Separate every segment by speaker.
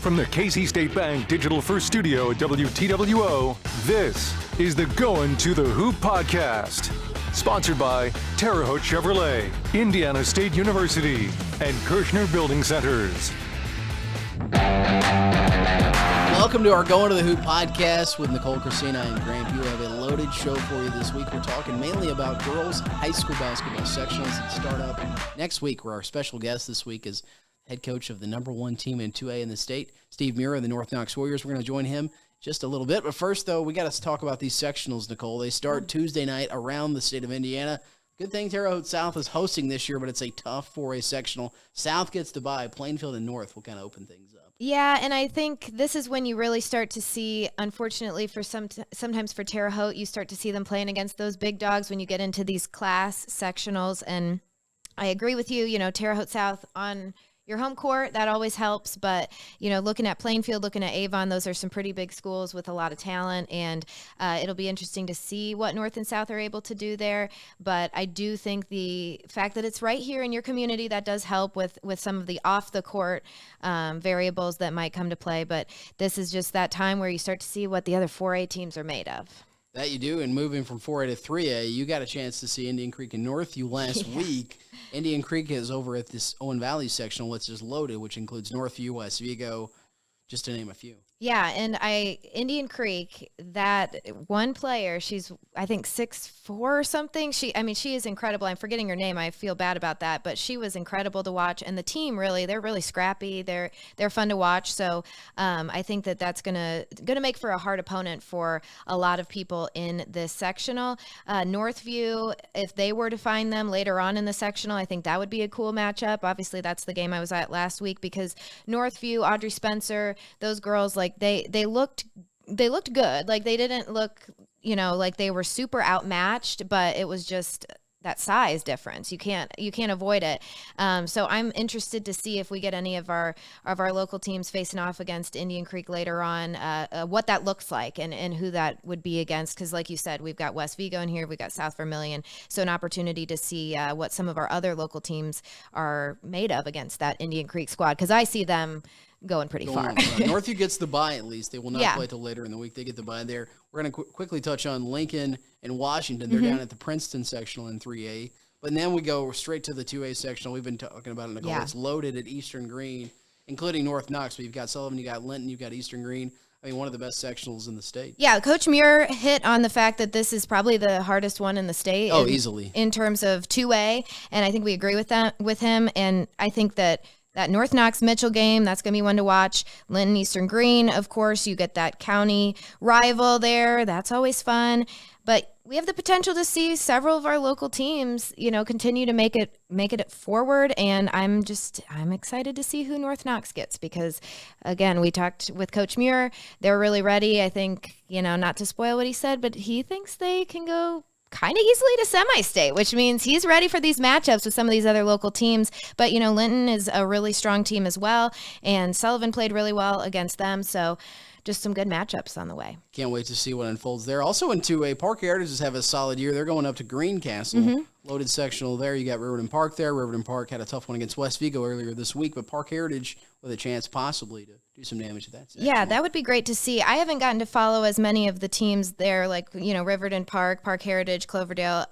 Speaker 1: From the Casey State Bank Digital First Studio at WTWO, this is the Goin to the Hoop podcast. Sponsored by Terre Haute Chevrolet, Indiana State University, and Kirshner Building Centers.
Speaker 2: Welcome to our Going to the Hoop podcast with Nicole, Christina, and Grant. We have a loaded show for you this week. We're talking mainly about girls high school basketball sectionals that start up next week, where our special guest this week is head coach of the number one team in 2A in the state, Steve Muir of the North Knox Warriors. We're going to join him just a little bit. But first, though, we got to talk about these sectionals, Nicole. They start Tuesday night around the state of Indiana. Good thing Terre Haute South is hosting this year, but it's a tough 4A sectional. South gets to bye. Plainfield and North will kind of open things up.
Speaker 3: Yeah, and I think this is when you really start to see, unfortunately, for sometimes for Terre Haute, you start to see them playing against those big dogs when you get into these class sectionals. And I agree with you, Terre Haute South on your home court, that always helps. But, looking at Plainfield, looking at Avon, those are some pretty big schools with a lot of talent. And it'll be interesting to see what North and South are able to do there. But I do think the fact that it's right here in your community, that does help with some of the off-the-court variables that might come to play. But this is just that time where you start to see what the other 4A teams are made of.
Speaker 2: That you do, and moving from 4A to 3A, you got a chance to see Indian Creek and Northview last week. Indian Creek is over at this Owen Valley sectional, which is loaded, which includes Northview, West Vigo, just to name a few. Yeah,
Speaker 3: and Indian Creek, that one player, she's, I think, 6'4" or something. She is incredible. I'm forgetting her name. I feel bad about that, but she was incredible to watch. And the team, they're really scrappy. They're fun to watch. So I think that's gonna make for a hard opponent for a lot of people in this sectional. Northview, if they were to find them later on in the sectional, I think that would be a cool matchup. Obviously, that's the game I was at last week, because Northview, Audrey Spencer, those girls, they looked good. Like, they didn't look, like they were super outmatched, but it was just that size difference. You can't avoid it. So I'm interested to see if we get any of our local teams facing off against Indian Creek later on, what that looks like and who that would be against. Because like you said, we've got West Vigo in here, we've got South Vermilion. So an opportunity to see what some of our other local teams are made of against that Indian Creek squad, because I see them going pretty far.
Speaker 2: Northview gets the bye at least. They will not play till later in the week. They get the bye there. We're going to quickly touch on Lincoln and Washington. They're down at the Princeton sectional in 3A. But then we go straight to the 2A sectional. We've been talking about it, Nicole. It's loaded at Eastern Green, including North Knox. But you've got Sullivan, you've got Linton, you've got Eastern Green. I mean, one of the best sectionals in the state. Yeah,
Speaker 3: Coach Muir hit on the fact that this is probably the hardest one in the state.
Speaker 2: Oh, easily.
Speaker 3: In terms of 2A. And I think we agree with him. And I think that North Knox-Mitchell game, that's going to be one to watch. Linton, Eastern Green, of course, you get that county rival there. That's always fun. But we have the potential to see several of our local teams, continue to make it forward. And I'm excited to see who North Knox gets, because, again, we talked with Coach Muir. They're really ready. I think, not to spoil what he said, but he thinks they can go kind of easily to semi-state, which means he's ready for these matchups with some of these other local teams. But, Linton is a really strong team as well, and Sullivan played really well against them. So just some good matchups on the way.
Speaker 2: Can't wait to see what unfolds there. Also in 2A, Park Heritage has had a solid year. They're going up to Greencastle. Loaded sectional there. You got Riverton Park there. Riverton Park had a tough one against West Vigo earlier this week, but Park Heritage with a chance possibly to do some damage to that section.
Speaker 3: Yeah, that would be great to see. I haven't gotten to follow as many of the teams there, like, Riverton Park, Park Heritage, Cloverdale.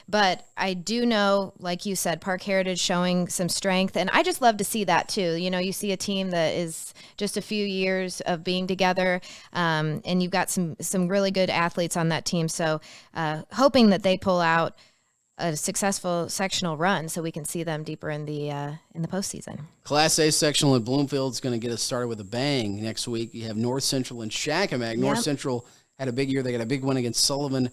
Speaker 3: But I do know, like you said, Park Heritage showing some strength. And I just love to see that too. You see a team that is just a few years of being together, and you've got some really good athletes on that team. So hoping that they pull out a successful sectional run so we can see them deeper in the postseason.
Speaker 2: Class A sectional at Bloomfield is going to get us started with a bang next week. You have North Central and Shakamak. North Central had a big year. They got a big one against Sullivan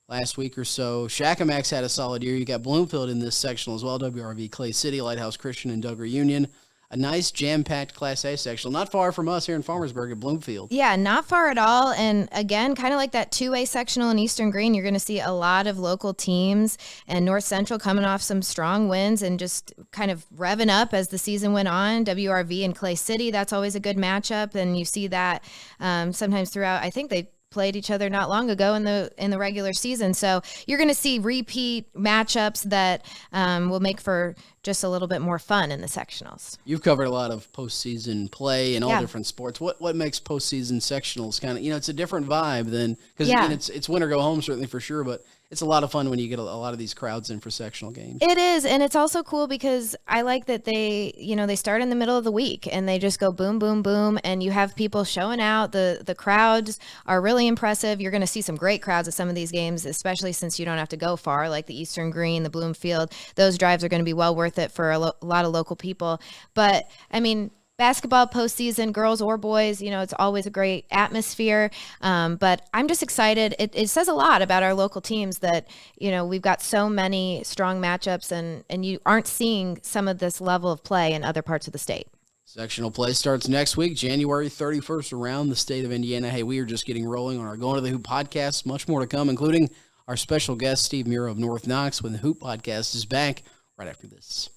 Speaker 2: last week or so. Shakamak's had a solid year. You got Bloomfield in this sectional as well. WRV, Clay City, Lighthouse Christian, and Duggar Union. A nice jam-packed Class A sectional, not far from us here in Farmersburg at Bloomfield.
Speaker 3: Yeah, not far at all. And again, kind of like that 2A sectional in Eastern Green, you're going to see a lot of local teams, and North Central coming off some strong wins and just kind of revving up as the season went on. WRV and Clay City, that's always a good matchup, and you see that sometimes throughout. I think they played each other not long ago in the regular season. So you're going to see repeat matchups that will make for just a little bit more fun in the sectionals.
Speaker 2: You've covered a lot of postseason play in all
Speaker 3: Yeah.
Speaker 2: different sports. What makes postseason sectionals kind of, it's a different vibe than, because
Speaker 3: Yeah.
Speaker 2: it's win or go home certainly for sure, but it's a lot of fun when you get a lot of these crowds in for sectional games.
Speaker 3: It is, and it's also cool because I like that they start in the middle of the week and they just go boom, boom, boom, and you have people showing out. The crowds are really impressive. You're going to see some great crowds at some of these games, especially since you don't have to go far, like the Eastern Green, the Bloomfield. Those drives are going to be well worth it for a lot of local people. But, I mean, basketball postseason, girls or boys, it's always a great atmosphere. But I'm just excited. It says a lot about our local teams that, we've got so many strong matchups and you aren't seeing some of this level of play in other parts of the state.
Speaker 2: Sectional play starts next week, January 31st, around the state of Indiana. Hey, we are just getting rolling on our Going to the Hoop podcast. Much more to come, including our special guest, Steve Mura of North Knox, when the Hoop podcast is back right after this.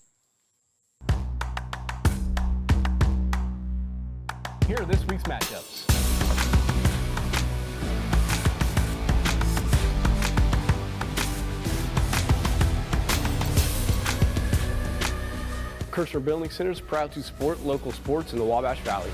Speaker 4: Here are this week's matchups. Kirshner Building Center is proud to support local sports in the Wabash Valley.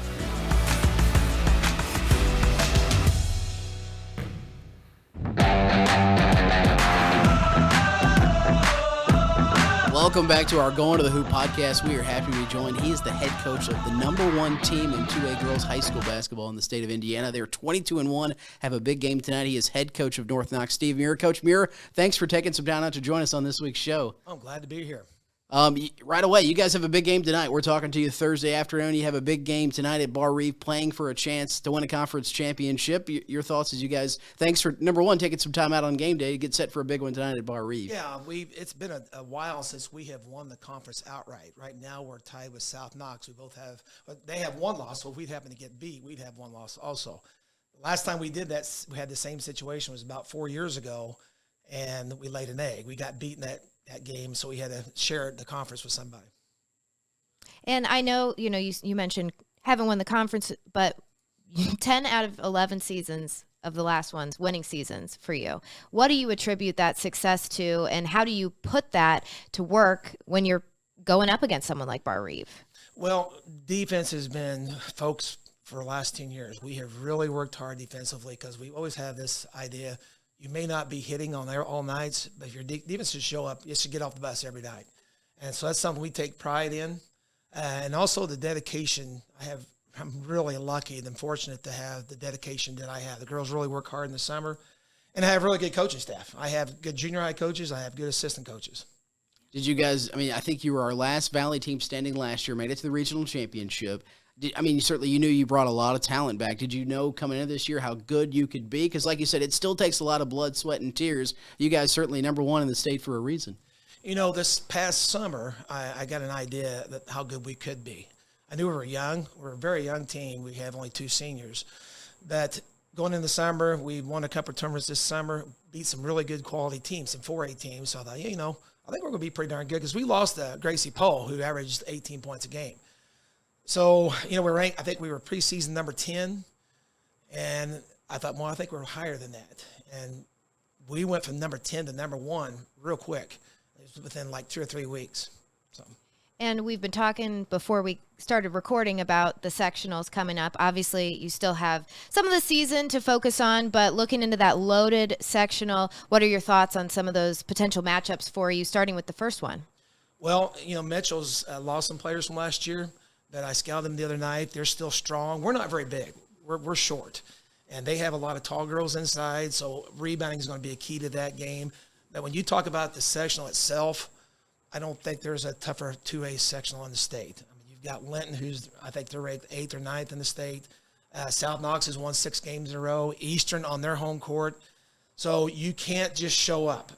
Speaker 2: Welcome back to our Going to the Hoop podcast. We are happy to be joined. He is the head coach of the number one team in 2A girls high school basketball in the state of Indiana. They're 22-1, have a big game tonight. He is head coach of North Knox, Steve Mura. Coach Mura, thanks for taking some time out to join us on this week's show.
Speaker 5: I'm glad to be here.
Speaker 2: Right away, you guys have a big game tonight. We're talking to you Thursday afternoon. You have a big game tonight at Bar Reeve, playing for a chance to win a conference championship. Your thoughts as you guys, thanks for, number one, taking some time out on game day to get set for a big one tonight at Bar Reeve.
Speaker 5: Yeah, it's been a while since we have won the conference outright. Right now we're tied with South Knox. We both have, but they have one loss, so if we'd happen to get beat, we'd have one loss also. Last time we did that, we had the same situation. It was about 4 years ago, and we laid an egg. We got beaten that game, so we had to share the conference with somebody.
Speaker 3: And I know, you mentioned haven't won the conference, but 10 out of 11 seasons of the last ones, winning seasons for you. What do you attribute that success to, and how do you put that to work when you're going up against someone like Bar Reeve?
Speaker 5: Well, defense has been, folks, for the last 10 years. We have really worked hard defensively because we always have this idea. You may not be hitting on there all nights, but if your defense should show up, you should get off the bus every night. And so that's something we take pride in. And also the dedication. I'm really lucky and fortunate to have the dedication that I have. The girls really work hard in the summer, and I have really good coaching staff. I have good junior high coaches. I have good assistant coaches.
Speaker 2: Did you guys, I think you were our last Valley team standing last year, made it to the regional championship. Certainly you knew you brought a lot of talent back. Did you know coming into this year how good you could be? Because like you said, it still takes a lot of blood, sweat, and tears. You guys certainly number one in the state for a reason.
Speaker 5: This past summer, I got an idea that how good we could be. I knew we were young. We're a very young team. We have only 2 seniors. But going in the summer, we won a couple of tournaments this summer, beat some really good quality teams, some 4A teams. So I thought, I think we're going to be pretty darn good because we lost to Gracie Pohl, who averaged 18 points a game. So, we're ranked, I think we were preseason number 10, and I thought, I think we're higher than that. And we went from number 10 to number 1 real quick. It was within like 2 or 3 weeks. So.
Speaker 3: And we've been talking before we started recording about the sectionals coming up. Obviously, you still have some of the season to focus on, but looking into that loaded sectional, what are your thoughts on some of those potential matchups for you, starting with the first one?
Speaker 5: Well, Mitchell's lost some players from last year. But I scouted them the other night. They're still strong. We're not very big. We're short. And they have a lot of tall girls inside, so rebounding is going to be a key to that game. But when you talk about the sectional itself, I don't think there's a tougher 2A sectional in the state. You've got Linton, I think they're ranked 8th or 9th in the state. South Knox has won 6 games in a row. Eastern on their home court. So you can't just show up.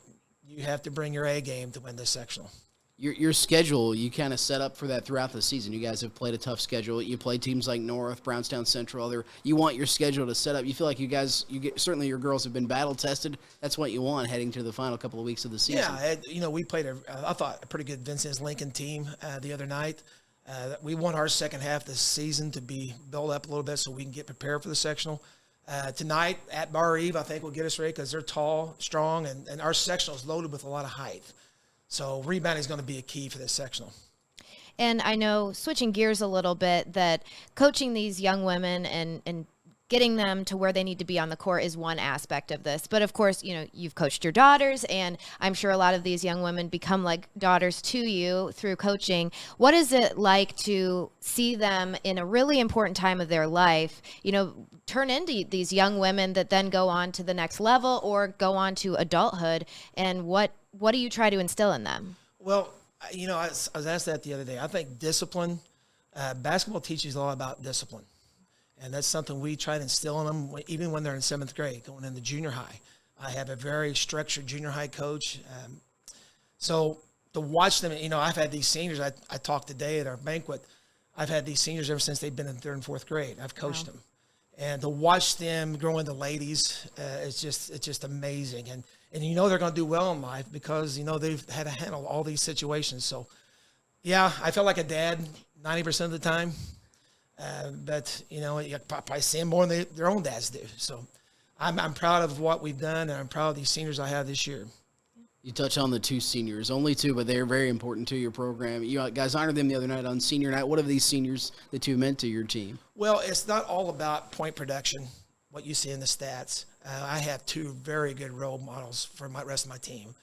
Speaker 5: You have to bring your A game to win this sectional.
Speaker 2: Your schedule, you kind of set up for that throughout the season. You guys have played a tough schedule. You play teams like North, Brownstown Central. You want your schedule to set up. You feel like certainly your girls have been battle tested. That's what you want heading to the final couple of weeks of the season.
Speaker 5: Yeah, we played I thought a pretty good Vincent's Lincoln team the other night. We want our second half of the season to be built up a little bit so we can get prepared for the sectional. Tonight at Bar Eve, I think will get us ready because they're tall, strong, and our sectional is loaded with a lot of height. So rebounding is going to be a key for this sectional.
Speaker 3: And I know, switching gears a little bit, that coaching these young women and getting them to where they need to be on the court is one aspect of this. But of course, you've coached your daughters, and I'm sure a lot of these young women become like daughters to you through coaching. What is it like to see them in a really important time of their life, turn into these young women that then go on to the next level or go on to adulthood? And what do you try to instill in them?
Speaker 5: Well, I was asked that the other day. I think discipline, basketball teaches a lot about discipline. And that's something we try to instill in them, even when they're in 7th grade, going into junior high. I have a very structured junior high coach. So to watch them, I've had these seniors. I talked today at our banquet. I've had these seniors ever since they've been in 3rd and 4th grade. I've coached them. And to watch them grow into ladies, it's just amazing. And they're going to do well in life because, they've had to handle all these situations. So, yeah, I feel like a dad 90% of the time. But you probably see them more than their own dads do. So I'm proud of what we've done, and I'm proud of these seniors I have this year.
Speaker 2: You touch on the 2 seniors, only 2, but they're very important to your program. You guys honored them the other night on senior night. What have these seniors, the 2, meant to your team?
Speaker 5: Well, it's not all about point production, what you see in the stats. I have 2 very good role models for the rest of my team.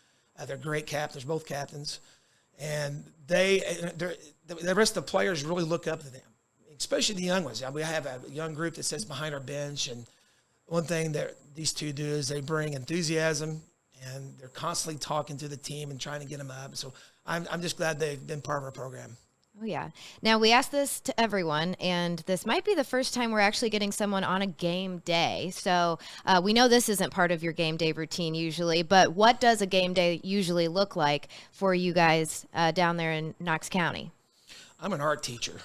Speaker 5: They're great captains, both captains, and the rest of the players really look up to them. Especially the young ones. We have a young group that sits behind our bench, and one thing that these 2 do is they bring enthusiasm, and they're constantly talking to the team and trying to get them up. So I'm just glad they've been part of our program.
Speaker 3: Oh, yeah. Now, we ask this to everyone, and this might be the first time we're actually getting someone on a game day. So we know this isn't part of your game day routine usually, but what does a game day usually look like for you guys down there in Knox County?
Speaker 5: I'm an art teacher.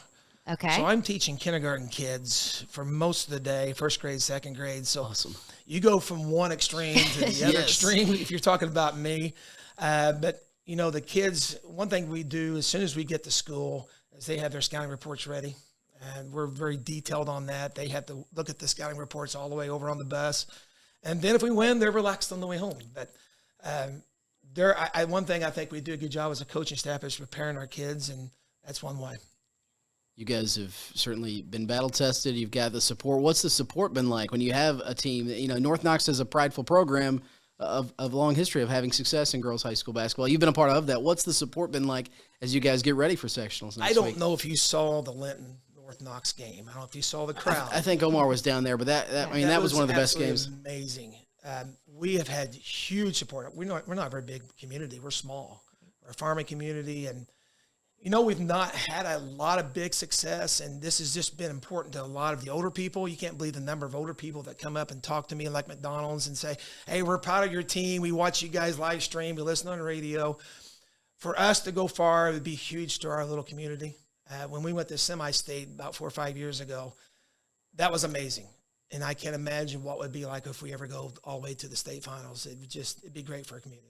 Speaker 3: Okay.
Speaker 5: So I'm teaching kindergarten kids for most of the day, 1st grade, 2nd grade. So
Speaker 2: awesome.
Speaker 5: You go from one extreme to the other extreme if you're talking about me. But, the kids, one thing we do as soon as we get to school is they have their scouting reports ready. And we're very detailed on that. They have to look at the scouting reports all the way over on the bus. And then if we win, they're relaxed on the way home. But one thing I think we do a good job as a coaching staff is preparing our kids, and that's one way.
Speaker 2: You guys have certainly been battle tested. You've got the support. What's the support been like when you have a team? North Knox has a prideful program of a long history of having success in girls high school basketball. You've been a part of that. What's the support been like as you guys get ready for sectionals next week?
Speaker 5: I don't know if you saw the Linton North Knox game. I don't know if you saw the crowd.
Speaker 2: I think Omar was down there, but that was one of the best games.
Speaker 5: Amazing. We have had huge support. We're not a very big community. We're small. We're a farming community, and we've not had a lot of big success, and this has just been important to a lot of the older people. You can't believe the number of older people that come up and talk to me like McDonald's and say, hey, we're proud of your team. We watch you guys live stream. We listen on the radio. For us to go far, it would be huge to our little community. When we went to semi-state about 4 or 5 years ago, that was amazing. And I can't imagine what it would be like if we ever go all the way to the state finals. It'd be great for our community.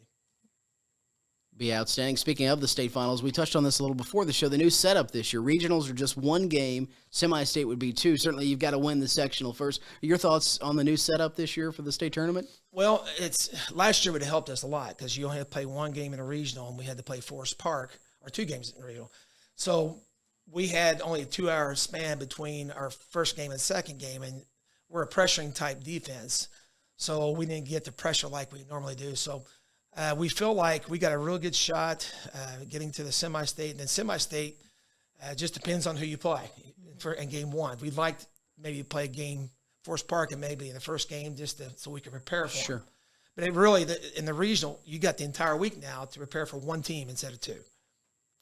Speaker 2: Be outstanding. Speaking of the state finals, we touched on this a little before the show. The new setup this year, regionals are just 1 game. Semi-state would be 2. Certainly, you've got to win the sectional first. Your thoughts on the new setup this year for the state tournament?
Speaker 5: Well, last year would have helped us a lot because you only had to play 1 game in a regional, and we had to play Forest Park, or 2 games in a regional. So we had only a 2-hour span between our first game and second game, and we're a pressuring type defense. So we didn't get the pressure like we normally do. So we feel like we got a real good shot getting to the semi-state. And then semi-state just depends on who you play in game 1. We'd like maybe play a game Forest Park and maybe in the first game so we can prepare for
Speaker 2: Sure.
Speaker 5: them. But in the regional, you got the entire week now to prepare for 1 team instead of 2.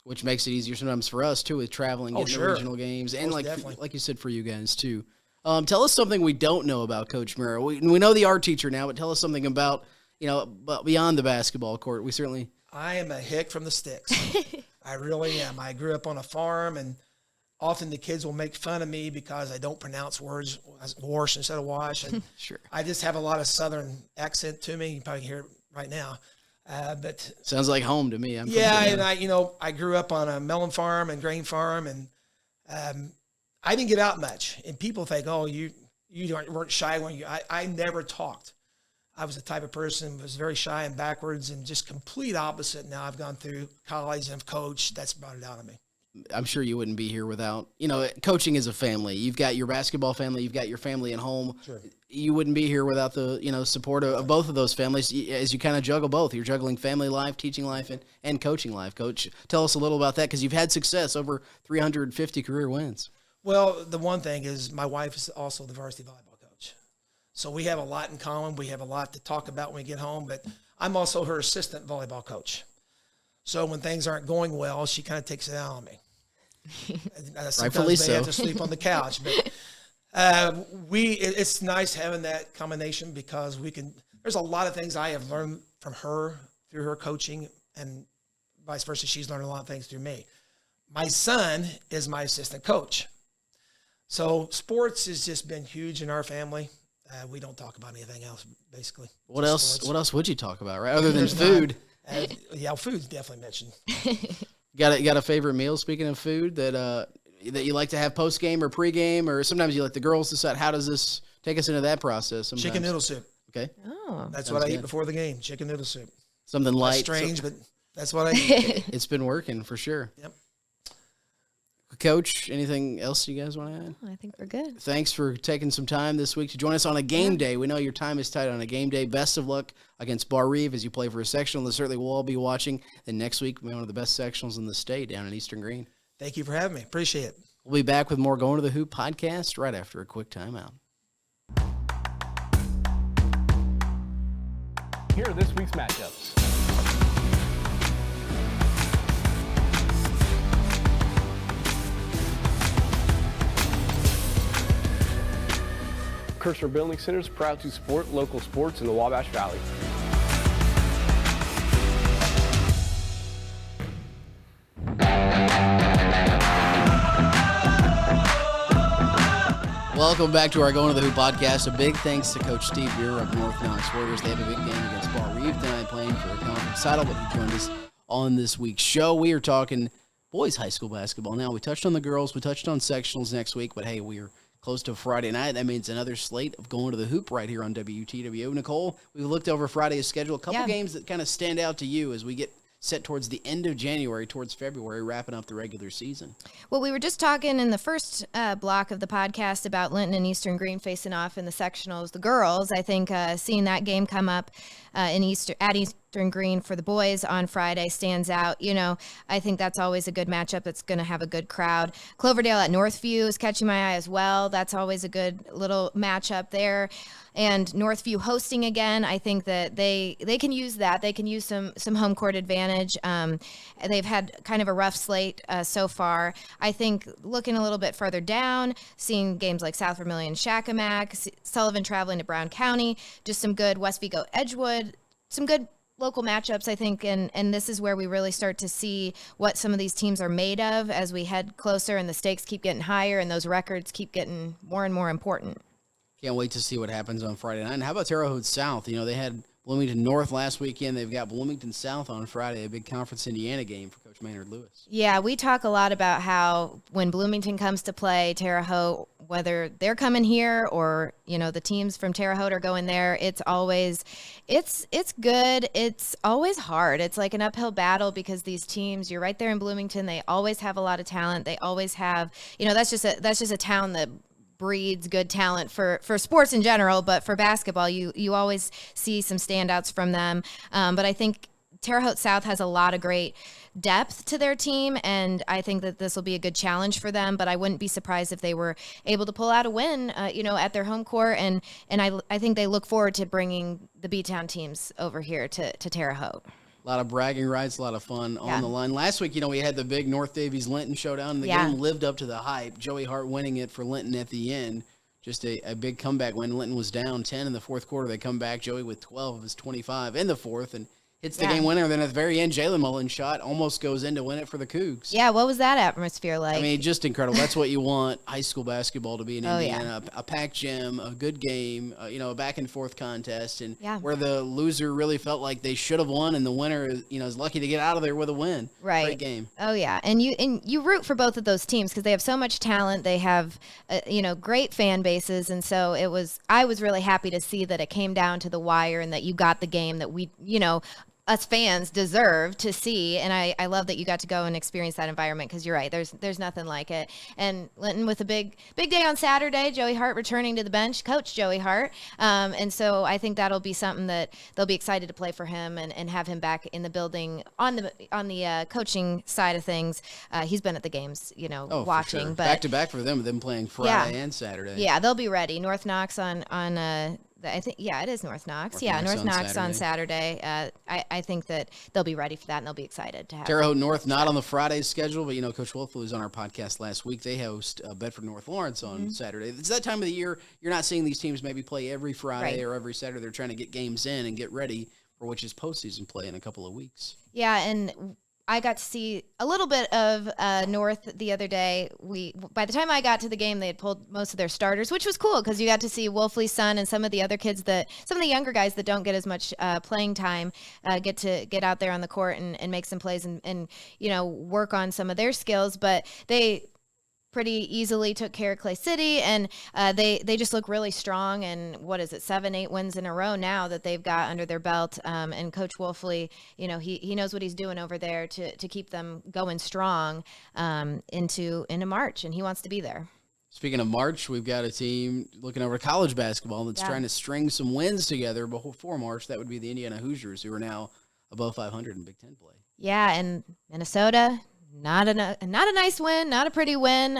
Speaker 2: Which makes it easier sometimes for us, too, with traveling, getting the regional games. And like you said, for you guys, too. Tell us something we don't know about Coach Murrow. We know the art teacher now, but tell us something about but beyond the basketball court.
Speaker 5: I am a hick from the sticks. I really am. I grew up on a farm, and often the kids will make fun of me because I don't pronounce words as wash instead of wash. And
Speaker 2: Sure.
Speaker 5: I just have a lot of Southern accent to me. You probably hear it right now. But
Speaker 2: sounds like home to me.
Speaker 5: and I grew up on a melon farm and grain farm, and I didn't get out much. And people think, oh, you weren't shy when I never talked. I was the type of person who was very shy and backwards and just complete opposite. Now I've gone through college and have coached. That's brought it out of me.
Speaker 2: I'm sure you wouldn't be here without, coaching is a family. You've got your basketball family, you've got your family at home.
Speaker 5: Sure.
Speaker 2: You wouldn't be here without the, support of both of those families as you kind of juggle both. You're juggling family life, teaching life, and coaching life. Coach, tell us a little about that because you've had success, over 350 career wins.
Speaker 5: Well, the one thing is my wife is also the varsity volleyball coach. So we have a lot in common. We have a lot to talk about when we get home, but I'm also her assistant volleyball coach. So when things aren't going well, she kind of takes it out on me.
Speaker 2: Rightfully so.
Speaker 5: They have to sleep on the couch, but it's nice having that combination because there's a lot of things I have learned from her through her coaching and vice versa. She's learned a lot of things through me. My son is my assistant coach. So sports has just been huge in our family. We don't talk about anything else, basically.
Speaker 2: What else?
Speaker 5: Sports.
Speaker 2: What else would you talk about, right? Other than food.
Speaker 5: Food's definitely mentioned.
Speaker 2: Got a favorite meal? Speaking of food, that you like to have post game or pre game, or sometimes you let the girls decide. How does this take us into that process? Sometimes?
Speaker 5: Chicken noodle soup.
Speaker 2: Okay.
Speaker 3: Oh,
Speaker 5: That's what I eat before the game. Chicken noodle soup.
Speaker 2: Something light.
Speaker 5: That's strange, but that's what I eat.
Speaker 2: It's been working for sure.
Speaker 5: Yep.
Speaker 2: Coach, anything else you guys want to add?
Speaker 3: I think we're good.
Speaker 2: Thanks for taking some time this week to join us on a game day. We know your time is tight on a game day. Best of luck against Bar Reeve as you play for a sectional. And certainly we'll all be watching. Then next week, one of the best sectionals in the state down in Eastern Green.
Speaker 5: Thank you for having me. Appreciate it.
Speaker 2: We'll be back with more Going to the Hoop podcast right after a quick timeout.
Speaker 4: Here are this week's matchups. Kirshner Building Center is proud to support local sports in the Wabash Valley.
Speaker 2: Welcome back to our Going to the Hoop podcast. A big thanks to Coach Steve Beer of North Knox Warriors. They have a big game against Bar Reeve tonight playing for a conference title, but he joined us on this week's show. We are talking boys high school basketball. Now, we touched on the girls. We touched on sectionals next week, but hey, we're close to Friday night. That means another slate of Going to the Hoop right here on WTWO. Nicole, we looked over Friday's schedule. A couple games that kind of stand out to you as we get set towards the end of January, towards February, wrapping up the regular season.
Speaker 3: Well, we were just talking in the first block of the podcast about Linton and Eastern Green facing off in the sectionals. The girls, I think, seeing that game come up at Eastern Green for the boys on Friday stands out. I think that's always a good matchup. It's going to have a good crowd. Cloverdale at Northview is catching my eye as well. That's always a good little matchup there. And Northview hosting again, I think that they can use that. They can use some home court advantage. They've had kind of a rough slate so far. I think looking a little bit further down, seeing games like South Vermilion, Shakamak, Sullivan traveling to Brown County, just some good West Vigo, Edgewood, some good local matchups, I think, and this is where we really start to see what some of these teams are made of as we head closer and the stakes keep getting higher and those records keep getting more and more important.
Speaker 2: Can't wait to see what happens on Friday night. And how about Terre Haute South? They had Bloomington North last weekend. They've got Bloomington South on Friday, a big Conference Indiana game for Coach Maynard Lewis.
Speaker 3: Yeah, we talk a lot about how when Bloomington comes to play Terre Haute, whether they're coming here or, the teams from Terre Haute are going there, it's always, it's good. It's always hard. It's like an uphill battle because these teams, you're right there in Bloomington. They always have a lot of talent. They always have, that's just a town that breeds good talent for sports in general, but for basketball, you always see some standouts from them. But I think Terre Haute South has a lot of great depth to their team, and I think that this will be a good challenge for them, but I wouldn't be surprised if they were able to pull out a win, at their home court, and I think they look forward to bringing the B-Town teams over here to Terre Haute.
Speaker 2: A lot of bragging rights, a lot of fun on the line. Last week, we had the big North Davies Linton showdown, and the game lived up to the hype. Joey Hart winning it for Linton at the end. Just a big comeback when Linton was down 10 in the fourth quarter. They come back, Joey with 12 of his 25 in the fourth, and hits the game winner. Then at the very end, Jalen Mullen's shot almost goes in to win it for the Cougs.
Speaker 3: Yeah, what was that atmosphere like?
Speaker 2: I mean, just incredible. That's what you want high school basketball to be in Indiana. A packed gym, a good game, a back-and-forth contest, and where the loser really felt like they should have won, and the winner is lucky to get out of there with a win.
Speaker 3: Right.
Speaker 2: Great game.
Speaker 3: Oh, yeah. And you root for both of those teams because they have so much talent. They have, great fan bases, and so I was really happy to see that it came down to the wire and that you got the game that we, us fans deserve to see, and I love that you got to go and experience that environment because you're right. There's nothing like it. And Linton with a big day on Saturday. Joey Hart returning to the bench, Coach Joey Hart, and so I think that'll be something that they'll be excited to play for him and have him back in the building on the coaching side of things. He's been at the games, watching.
Speaker 2: For sure.
Speaker 3: But
Speaker 2: back to back for them playing Friday and Saturday.
Speaker 3: Yeah, they'll be ready. North Knox on I think, it is North Knox. North Knox on Saturday. I think that they'll be ready for that, and they'll be excited to have
Speaker 2: Terre Haute North not on the Friday schedule, but, Coach Wolfley was on our podcast last week. They host Bedford North Lawrence on Saturday. It's that time of the year you're not seeing these teams maybe play every Friday or every Saturday. They're trying to get games in and get ready for which is postseason play in a couple of weeks. Yeah,
Speaker 3: and I got to see a little bit of North the other day. By the time I got to the game, they had pulled most of their starters, which was cool because you got to see Wolfley's son and some of the other kids some of the younger guys that don't get as much playing time get to get out there on the court and make some plays and work on some of their skills. But they pretty easily took care of Clay City, and they just look really strong. And what is it, 7-8 wins in a row now that they've got under their belt. And Coach Wolfley, he knows what he's doing over there to keep them going strong into March, and he wants to be there.
Speaker 2: Speaking of March, we've got a team looking over college basketball that's trying to string some wins together before March. That would be the Indiana Hoosiers, who are now above 500 in Big Ten play.
Speaker 3: Yeah, and Minnesota. Not a nice win, not a pretty win.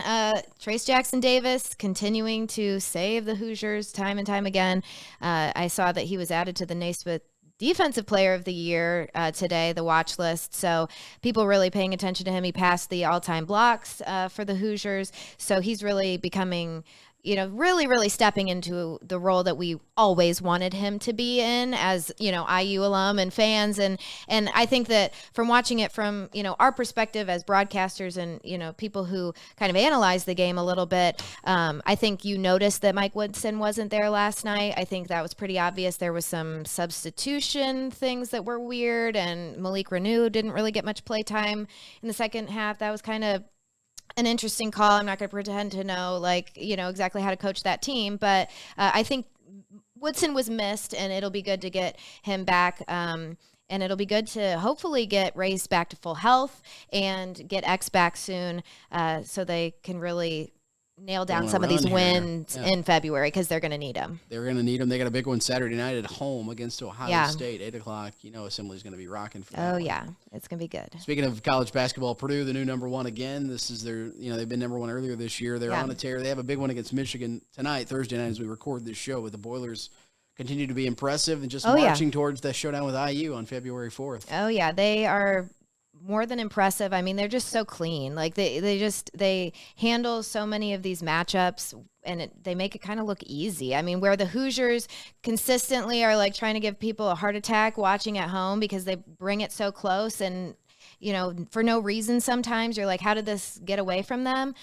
Speaker 3: Trace Jackson Davis continuing to save the Hoosiers time and time again. I saw that he was added to the Naismith Defensive Player of the Year today, the watch list. So people really paying attention to him. He passed the all-time blocks for the Hoosiers. So he's really becoming really, really stepping into the role that we always wanted him to be in as, IU alum and fans. And I think that from watching it from, our perspective as broadcasters and, people who kind of analyze the game a little bit, I think you noticed that Mike Woodson wasn't there last night. I think that was pretty obvious. There was some substitution things that were weird, and Malik Renew didn't really get much play time in the second half. That was kind of an interesting call. I'm not going to pretend to know, exactly how to coach that team, but I think Woodson was missed, and it'll be good to get him back. And it'll be good to hopefully get Race back to full health and get X back soon, so they can really nail down some of these wins in February, because they're going to need them.
Speaker 2: They're going to need them. They got a big one Saturday night at home against Ohio State, 8 o'clock. Assembly's going to be rocking for that.
Speaker 3: Oh, yeah. It's going to be good.
Speaker 2: Speaking of college basketball, Purdue, the new number one again. This is their, they've been number one earlier this year. They're on a tear. They have a big one against Michigan tonight, Thursday night, as we record this show, with the Boilers continue to be impressive and just marching towards the showdown with IU on February 4th.
Speaker 3: Oh, yeah. They are more than impressive. I mean, they're just so clean. Like they handle so many of these matchups, and they make it kind of look easy. I mean, where the Hoosiers consistently are like trying to give people a heart attack watching at home because they bring it so close, and for no reason sometimes you're like, how did this get away from them?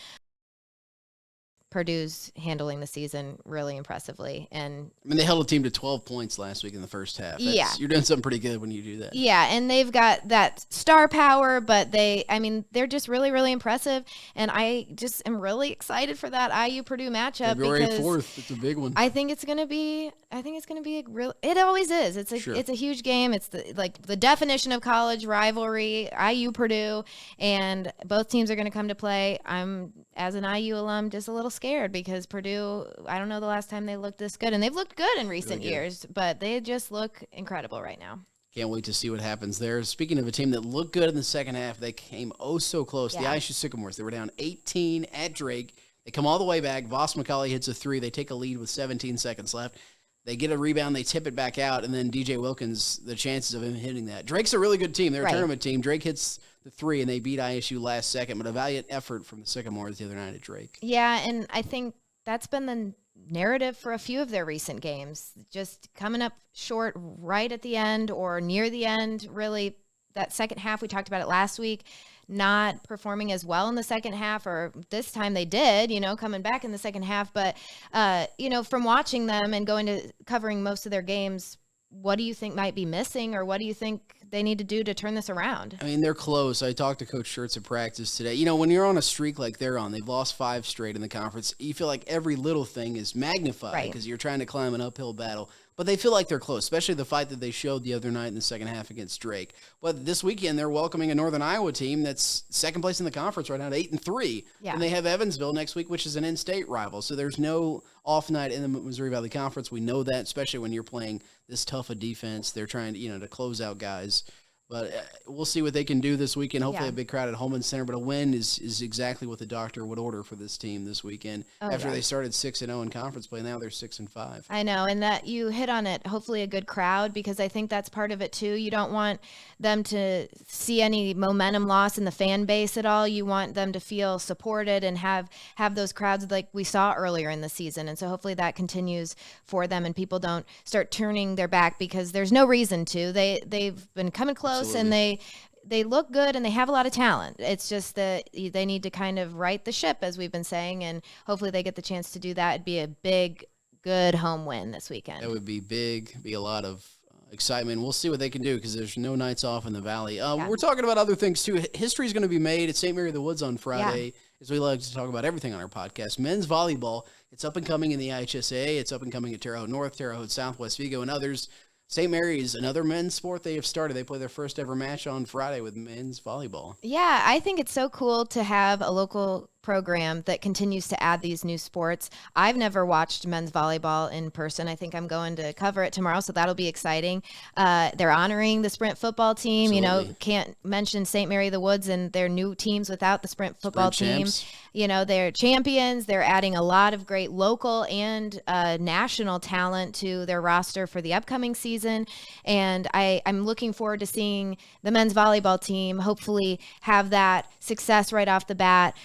Speaker 3: Purdue's handling the season really impressively. And
Speaker 2: I mean, they held a team to 12 points last week in the first half. You're doing something pretty good when you do that.
Speaker 3: Yeah, and they've got that star power, but they're just really, really impressive. And I just am really excited for that IU Purdue matchup.
Speaker 2: February 4th, it's a big one.
Speaker 3: I think it's going to be a real, it always is. It's a huge game. It's the definition of college rivalry, IU Purdue, and both teams are going to come to play. I'm, as an IU alum, just a little scared because Purdue, I don't know the last time they looked this good, and they've looked good in recent years, but they just look incredible right now.
Speaker 2: Can't wait to see what happens there. Speaking of a team that looked good in the second half, they came so close. The ISU Sycamores, they were down 18 at Drake. They come all the way back. Voss McCauley hits a three. They take a lead with 17 seconds left. They get a rebound. They tip it back out, and then DJ Wilkins, the chances of him hitting that. Drake's a really good team. They're a tournament team. Drake hits the three, and they beat ISU last second, but a valiant effort from the Sycamores the other night at Drake.
Speaker 3: Yeah, and I think that's been narrative for a few of their recent games, just coming up short right at the end or near the end. Really, that second half, we talked about it last week, not performing as well in the second half, or this time they did, coming back in the second half. But, from watching them and going to covering most of their games, what do you think might be missing, or what do you think they need to do to turn this around?
Speaker 2: I mean, they're close. I talked to Coach Schertz at practice today. When you're on a streak like they're on, they've lost 5 straight in the conference. You feel like every little thing is magnified because you're trying to climb an uphill battle. But they feel like they're close, especially the fight that they showed the other night in the second half against Drake. But this weekend, they're welcoming a Northern Iowa team that's second place in the conference right now at 8-3.
Speaker 3: Yeah.
Speaker 2: And they have Evansville next week, which is an in-state rival. So there's no off night in the Missouri Valley Conference. We know that, especially when you're playing this tough a defense. They're trying to, to close out guys. But we'll see what they can do this weekend. Hopefully a big crowd at Holman Center. But a win is exactly what the doctor would order for this team this weekend. After they started 6-0 in conference play, now they're 6-5.
Speaker 3: I know, and that you hit on it. Hopefully a good crowd, because I think that's part of it too. You don't want them to see any momentum loss in the fan base at all. You want them to feel supported and have those crowds like we saw earlier in the season. And so hopefully that continues for them, and people don't start turning their back, because there's no reason to. They've been coming close. Absolutely. And they look good, and they have a lot of talent. It's just that they need to kind of right the ship, as we've been saying, and hopefully they get the chance to do that. It'd be a big, good home win this weekend. That
Speaker 2: would be big, be a lot of excitement. We'll see what they can do, because there's no nights off in the Valley. We're talking about other things too. History is going to be made at St. Mary of the Woods on Friday, as we like to talk about everything on our podcast. Men's volleyball, it's up and coming in the IHSA. It's up and coming at Terre Haute North, Terre Haute South, West Vigo, and others. St. Mary's, another men's sport they have started. They play their first ever match on Friday with men's volleyball.
Speaker 3: Yeah, I think it's so cool to have a local program that continues to add these new sports. I've never watched men's volleyball in person. I think I'm going to cover it tomorrow, so that'll be exciting. They're honoring the Sprint football team.
Speaker 2: Absolutely.
Speaker 3: Can't mention St. Mary of the Woods and their new teams without the Sprint football team.
Speaker 2: Champs.
Speaker 3: They're champions. They're adding a lot of great local and national talent to their roster for the upcoming season. And I'm looking forward to seeing the men's volleyball team hopefully have that success right off the bat.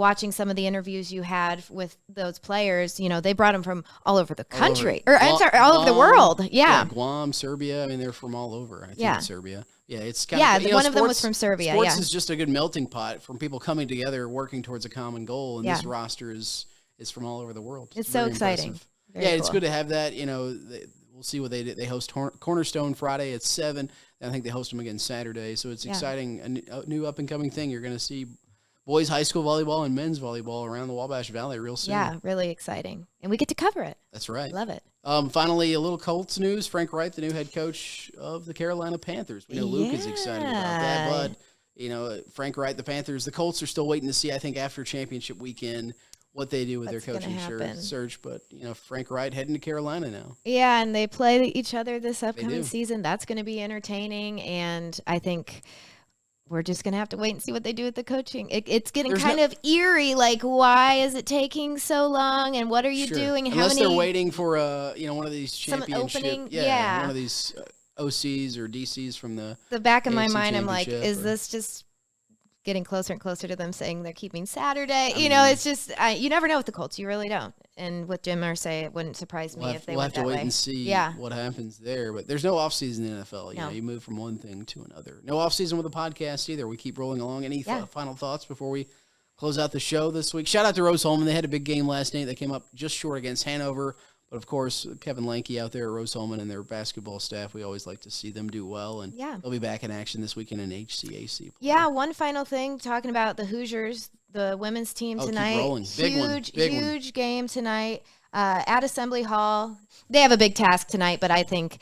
Speaker 3: Watching some of the interviews you had with those players, they brought them from all over the country, all over the world. Yeah.
Speaker 2: Guam, Serbia. I mean, they're from all over. I think it's Serbia. Yeah, it's kind of,
Speaker 3: one of them was from Serbia.
Speaker 2: Sports is just a good melting pot from people coming together, working towards a common goal, and this roster is from all over the world.
Speaker 3: It's so exciting.
Speaker 2: Very cool. It's good to have that. We'll see what they do. They host Cornerstone Friday at 7. And I think they host them again Saturday. So it's exciting, a new up and coming thing. You're going to see boys high school volleyball and men's volleyball around the Wabash Valley real soon.
Speaker 3: Yeah, really exciting. And we get to cover it.
Speaker 2: That's right.
Speaker 3: Love it.
Speaker 2: Finally, a little Colts news. Frank Wright, the new head coach of the Carolina Panthers. We know Luke is excited about that, but Frank Wright, the Panthers, the Colts are still waiting to see, I think, after championship weekend, what they do with their coaching search. But, Frank Wright heading to Carolina now. Yeah,
Speaker 3: and they play each other this upcoming season. That's going to be entertaining, and I think we're just going to have to wait and see what they do with the coaching. It's getting kind of eerie, like, why is it taking so long, and what are you doing?
Speaker 2: Unless they're waiting for, one of these championship.
Speaker 3: Opening,
Speaker 2: one of these OCs or DCs from the
Speaker 3: back of my mind, I'm like, is this just getting closer and closer to them saying they're keeping Saturday? It's just, you never know with the Colts. You really don't. And with Jim Irsay, it wouldn't surprise me if they went that way.
Speaker 2: We'll have to wait and see what happens there. But there's no offseason in the NFL. You move from one thing to another. No offseason with the podcast either. We keep rolling along. Any final thoughts before we close out the show this week? Shout out to Rose Holman. They had a big game last night. They came up just short against Hanover. But, of course, Kevin Lanke out there at Rose Holman and their basketball staff, we always like to see them do well. And they'll be back in action this weekend in HCAC play. Yeah,
Speaker 3: one final thing, talking about the Hoosiers, the women's team tonight.
Speaker 2: Keep rolling.
Speaker 3: Huge game tonight at Assembly Hall. They have a big task tonight, but I think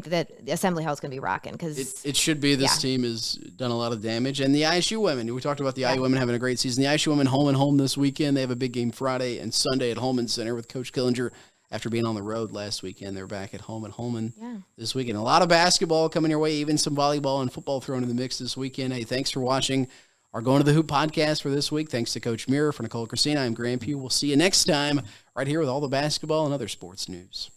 Speaker 3: that Assembly Hall is going to be rocking. Because
Speaker 2: it should be. This team has done a lot of damage. And the ISU women, we talked about the IU women having a great season. The ISU women home this weekend. They have a big game Friday and Sunday at Holman Center with Coach Killinger. After being on the road last weekend, they're back at home at Holman this weekend. A lot of basketball coming your way, even some volleyball and football thrown in the mix this weekend. Hey, thanks for watching our Going to the Hoop podcast for this week. Thanks to Coach Mirror. For Nicole Christina, I'm Graham Pugh. We'll see you next time right here with all the basketball and other sports news.